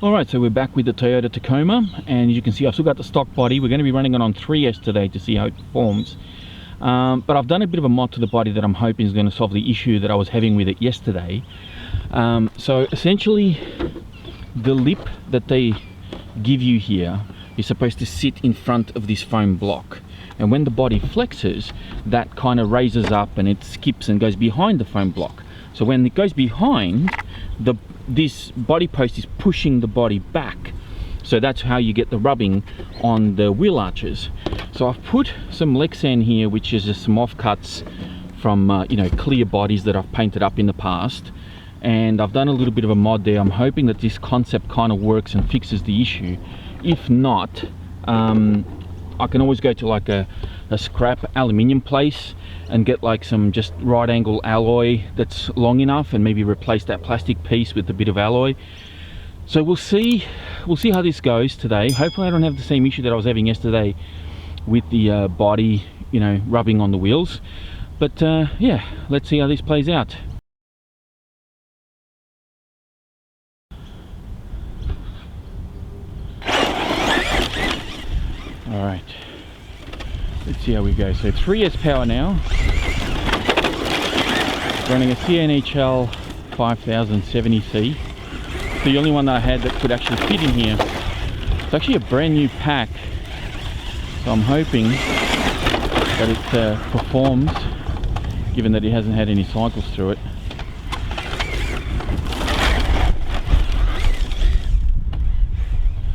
Alright, so we're back with the Toyota Tacoma, and as you can see I've still got the stock body. We're going to be running it on 3S today to see how it performs. But I've done a bit of a mod to the body that I'm hoping is going to solve the issue that I was having with it yesterday. So essentially the lip that they give you here is supposed to sit in front of this foam block, and when the body flexes, that kind of raises up and it skips and goes behind the foam block. So when it goes behind, this body post is pushing the body back, so that's how you get the rubbing on the wheel arches. So I've put some Lexan here, which is just some offcuts from clear bodies that I've painted up in the past, and I've done a little bit of a mod there. I'm hoping that this concept kind of works and fixes the issue. If not, I can always go to like a scrap aluminium place and get like some just right angle alloy that's long enough, and maybe replace that plastic piece with a bit of alloy. So we'll see how this goes today. Hopefully I don't have the same issue that I was having yesterday with the body, rubbing on the wheels. But yeah, let's see how this plays out. All right, let's see how we go. So 3S power now, running a CNHL 5070C. It's the only one that I had that could actually fit in here. It's actually a brand new pack, so I'm hoping that it performs, given that it hasn't had any cycles through it.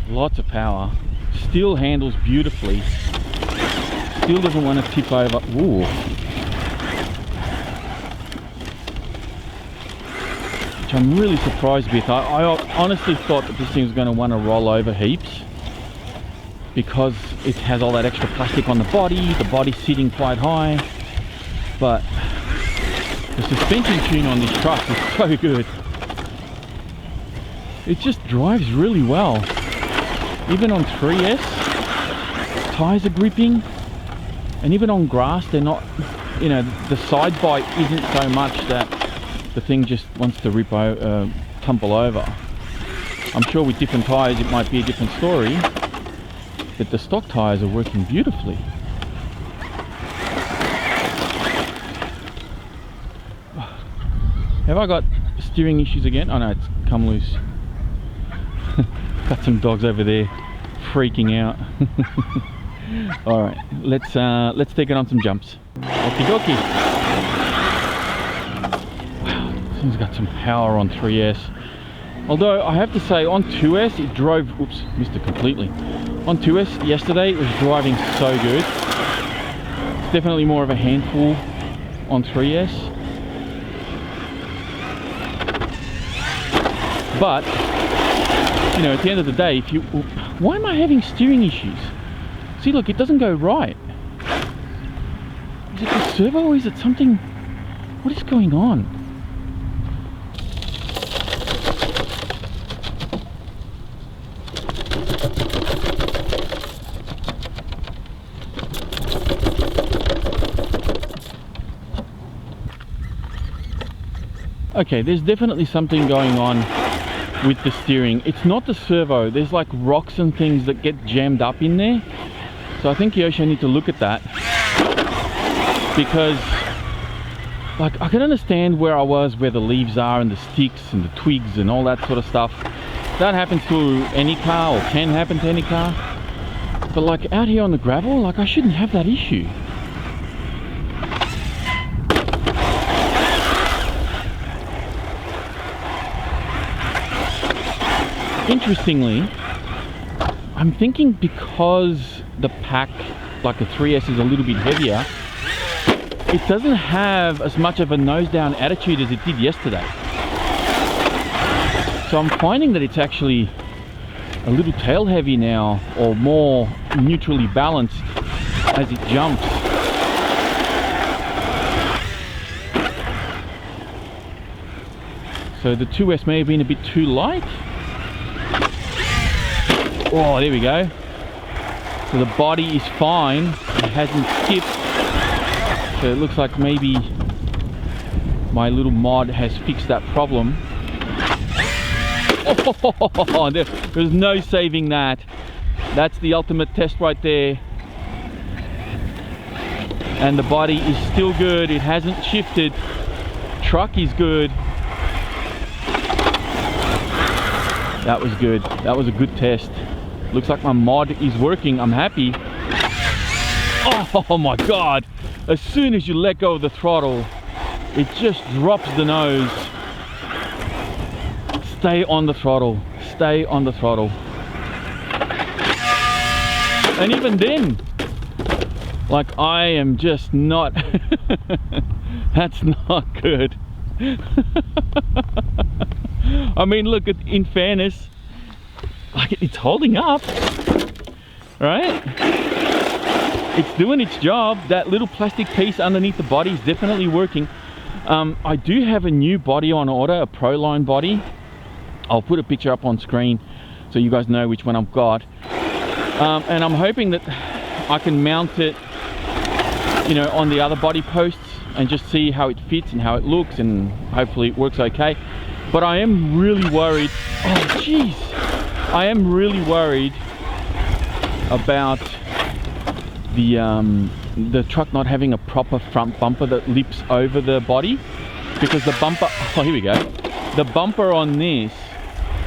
Lots of power. Still handles beautifully. Still doesn't want to tip over. Ooh. Which I'm really surprised with. I honestly thought that this thing was going to want to roll over heaps, because it has all that extra plastic on the body's sitting quite high. But the suspension tune on this truck is so good. It just drives really well. Even on 3S, tyres are gripping, and even on grass they're not, the side bite isn't so much that the thing just wants to tumble over. I'm sure with different tyres it might be a different story, but the stock tyres are working beautifully. Have I got steering issues again? Oh no, it's come loose. Got some dogs over there freaking out. All right, let's take it on some jumps. Okie dokie. Wow, this thing's got some power on 3S. Although I have to say, on 2S it drove, oops, missed it completely. On 2S yesterday it was driving so good. It's definitely more of a handful on 3S. But at the end of the day, why am I having steering issues? See, look, it doesn't go right. Is it the servo, or is it something? What is going on? Okay, there's definitely something going on with the steering. It's not the servo. There's like rocks and things that get jammed up in there. So I think Kyosho need to look at that, because like I can understand where I was, where the leaves are and the sticks and the twigs and all that sort of stuff. That happens to any car, or can happen to any car. But like out here on the gravel, like I shouldn't have that issue. Interestingly, I'm thinking because the pack, like the 3S, is a little bit heavier, it doesn't have as much of a nose down attitude as it did yesterday. So I'm finding that it's actually a little tail heavy now, or more neutrally balanced as it jumps. So the 2S may have been a bit too light. Oh, there we go. So the body is fine, it hasn't skipped. So it looks like maybe my little mod has fixed that problem. Oh, there's no saving that. That's the ultimate test right there. And the body is still good. It hasn't shifted. Truck is good. That was good. That was a good test. Looks like my mod is working. I'm happy. Oh my God. As soon as you let go of the throttle, it just drops the nose. Stay on the throttle. Stay on the throttle. And even then, like, I am just not... That's not good. I mean, look, in fairness, like, it's holding up, right? It's doing its job. That little plastic piece underneath the body is definitely working. I do have a new body on order, a Proline body. I'll put a picture up on screen so you guys know which one I've got. And I'm hoping that I can mount it, you know, on the other body posts and just see how it fits and how it looks, and hopefully it works okay. But I am really worried. Oh jeez, I am really worried about the truck not having a proper front bumper that lips over the body, because the bumper, oh here we go, the bumper on this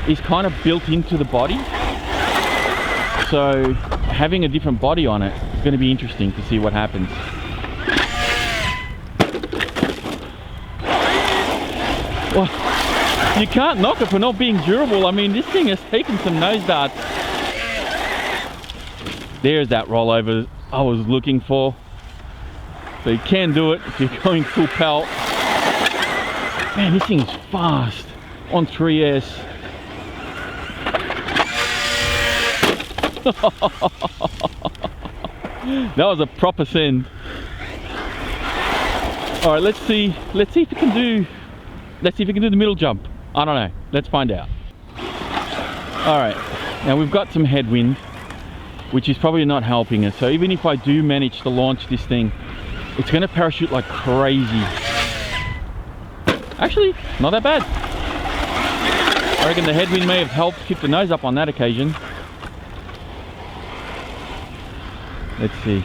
is kind of built into the body, so having a different body on it is going to be interesting to see what happens. Well, you can't knock it for not being durable. I mean, this thing has taken some nose darts. There's that rollover I was looking for. So you can do it if you're going full pelt. Man, this thing is fast on 3S. That was a proper send. All right, let's see if it can do. Let's see if we can do the middle jump. I don't know. Let's find out. All right. Now we've got some headwind, which is probably not helping us. So even if I do manage to launch this thing, it's going to parachute like crazy. Actually, not that bad. I reckon the headwind may have helped keep the nose up on that occasion. Let's see.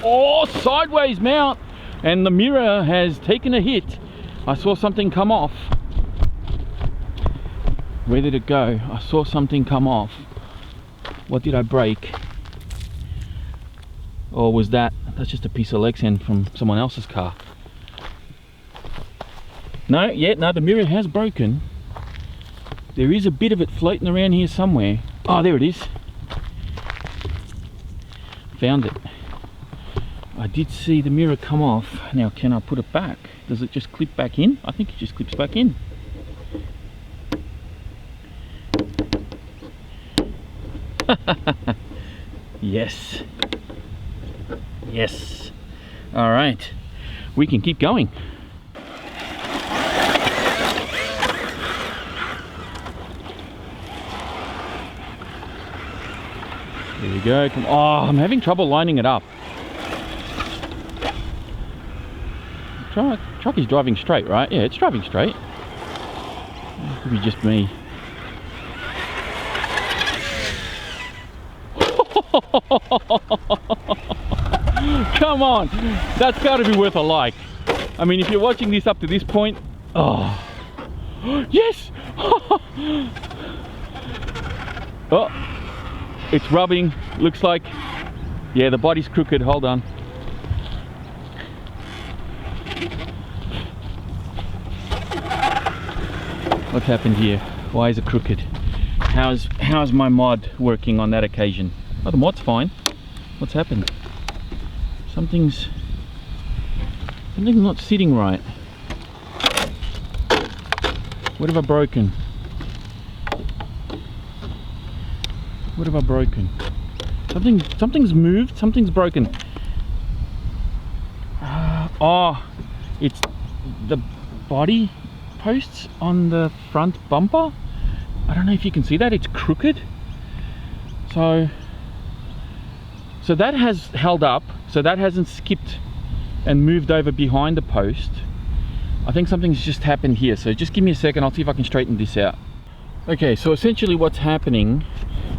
Oh, sideways mount. And the mirror has taken a hit. I saw something come off. Where did it go? I saw something come off. What did I break? Or was that's just a piece of Lexan from someone else's car? No, the mirror has broken. There is a bit of it floating around here somewhere. Oh, there it is. Found it. I did see the mirror come off. Now, can I put it back? Does it just clip back in? I think it just clips back in. Yes. Yes. All right. We can keep going. There we go. Come, oh, I'm having trouble lining it up. Truck is driving straight, right? Yeah, it's driving straight. It could be just me. Come on, that's got to be worth a like. I mean, if you're watching this up to this point, oh, yes! Oh, it's rubbing, looks like. Yeah, the body's crooked, hold on. What's happened here? Why is it crooked? How's my mod working on that occasion? Oh, the mod's fine. What's happened? Something's not sitting right. What have I broken? What have I broken? Something's moved. Something's broken. Oh, it's the body posts on the front bumper. I don't know if you can see that. It's crooked. So that has held up. So that hasn't skipped and moved over behind the post. I think something's just happened here, so just give me a second, I'll see if I can straighten this out. Okay, so essentially what's happening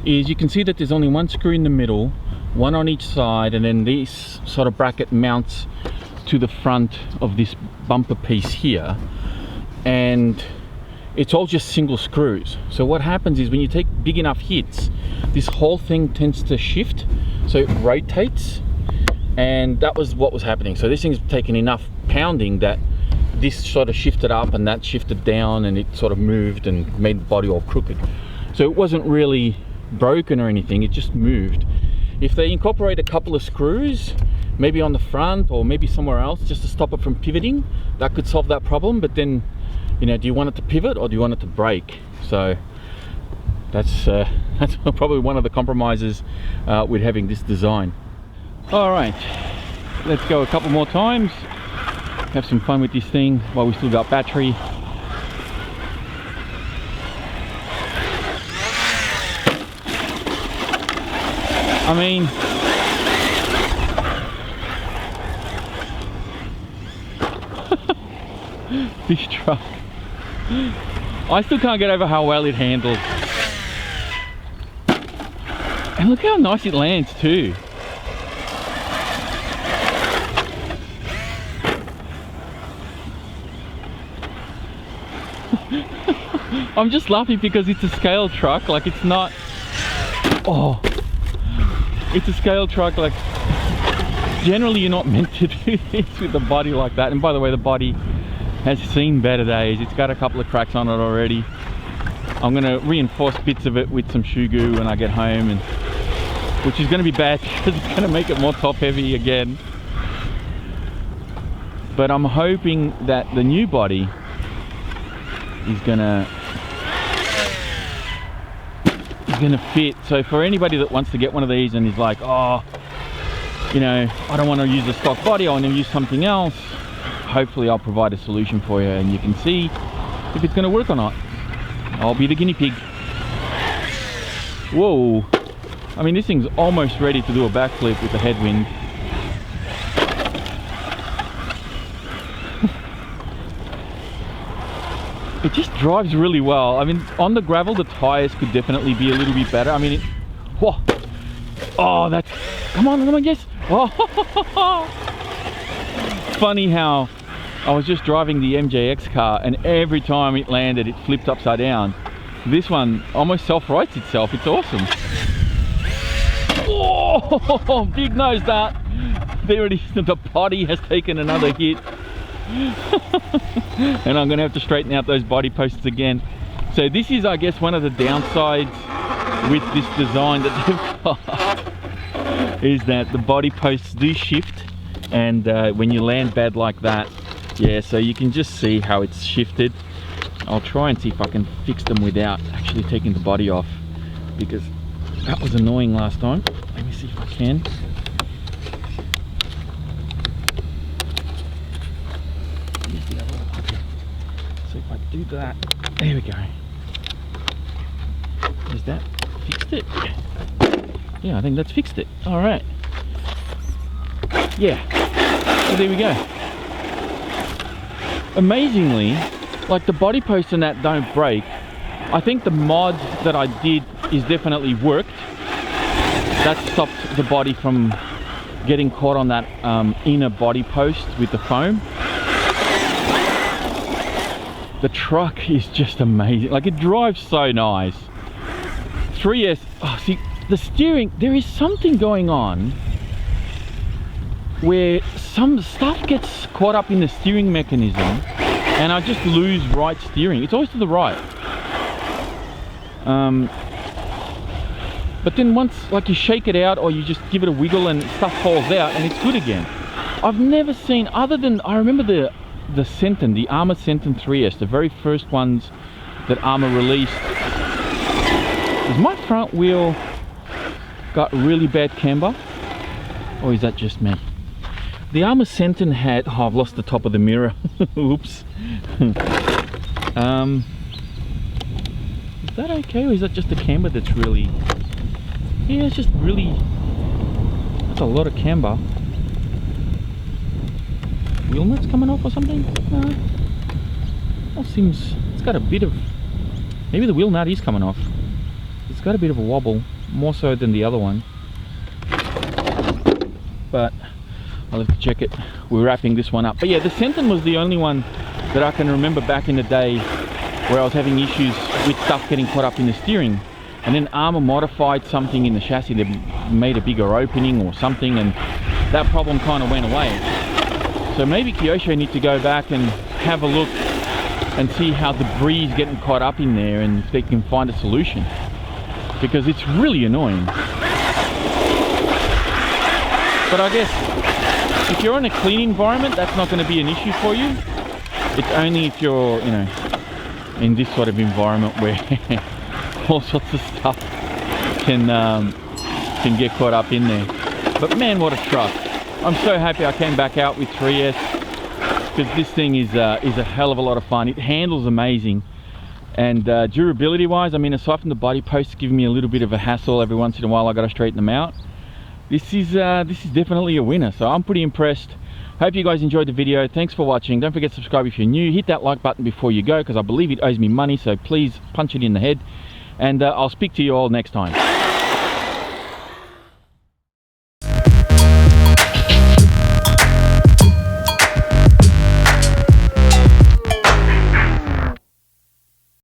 is you can see that there's only one screw in the middle, one on each side, and then this sort of bracket mounts to the front of this bumper piece here, and it's all just single screws. So what happens is when you take big enough hits, this whole thing tends to shift, so it rotates, and that was what was happening. So this thing's taken enough pounding that this sort of shifted up and that shifted down, and it sort of moved and made the body all crooked. So it wasn't really broken or anything, it just moved. If they incorporate a couple of screws, maybe on the front or maybe somewhere else, just to stop it from pivoting, that could solve that problem. But then, you know, do you want it to pivot or do you want it to break? So that's probably one of the compromises with having this design. All right, let's go a couple more times, have some fun with this thing while we still got battery. I mean, this truck, I still can't get over how well it handles. And look how nice it lands too. I'm just laughing because it's a scale truck, like it's not, oh, it's a scale truck, like generally you're not meant to do this with the body like that. And by the way, the body has seen better days. It's got a couple of cracks on it already. I'm going to reinforce bits of it with some shoe glue when I get home, and which is going to be bad because it's going to make it more top heavy again. But I'm hoping that the new body is gonna fit. So for anybody that wants to get one of these and is like, oh, you know, I don't want to use a stock body, I want to use something else, hopefully I'll provide a solution for you and you can see if it's going to work or not. I'll be the guinea pig. Whoa, I mean, this thing's almost ready to do a backflip with the headwind. It just drives really well. I mean, on the gravel, the tires could definitely be a little bit better. I mean, whoa. Oh, that's, come on, yes. Oh. It's funny how I was just driving the MJX car and every time it landed, it flipped upside down. This one almost self-rights itself. It's awesome. Oh, big nose dart. There it is. The body has taken another hit. And I'm gonna have to straighten out those body posts again. So this is, I guess, one of the downsides with this design that they've got, is that the body posts do shift, and when you land bad like that, yeah, so you can just see how it's shifted. I'll try and see if I can fix them without actually taking the body off, because that was annoying last time. Let me see if I can. So if I do that, there we go. Is that fixed it? Yeah, I think that's fixed it. All right. Yeah, so there we go. Amazingly, like the body posts and that don't break. I think the mod that I did is definitely worked. That stopped the body from getting caught on that inner body post with the foam. The truck is just amazing. Like, it drives so nice. 3S, oh, see, the steering, there is something going on where some stuff gets caught up in the steering mechanism and I just lose right steering. It's always to the right. But then once, like, you shake it out or you just give it a wiggle and stuff falls out and it's good again. I've never seen, other than, I remember the Senton, the Armour Senton 3S, the very first ones that Armour released. Has my front wheel got really bad camber? Or is that just me? The Armour Senton had, oh, I've lost the top of the mirror. Oops. Is that okay, or is that just the camber that's really, yeah, it's just really, that's a lot of camber. Wheel nuts coming off or something? No. Well, seems it's got a bit of, maybe the wheel nut is coming off. It's got a bit of a wobble, more so than the other one. But I'll have to check it. We're wrapping this one up. But yeah, the Senton was the only one that I can remember back in the day where I was having issues with stuff getting caught up in the steering. And then Armour modified something in the chassis that made a bigger opening or something, and that problem kind of went away. So maybe Kyosho need to go back and have a look and see how debris is getting caught up in there and if they can find a solution, because it's really annoying. But I guess if you're in a clean environment, that's not going to be an issue for you. It's only if you're, you know, in this sort of environment where all sorts of stuff can get caught up in there. But man, what a truck. I'm so happy I came back out with 3S, because this thing is a hell of a lot of fun. It handles amazing, and durability wise, I mean, aside from the body posts giving me a little bit of a hassle every once in a while, I got to straighten them out. This is definitely a winner, so I'm pretty impressed. Hope you guys enjoyed the video. Thanks for watching. Don't forget to subscribe if you're new. Hit that like button before you go, because I believe it owes me money, so please punch it in the head, and I'll speak to you all next time.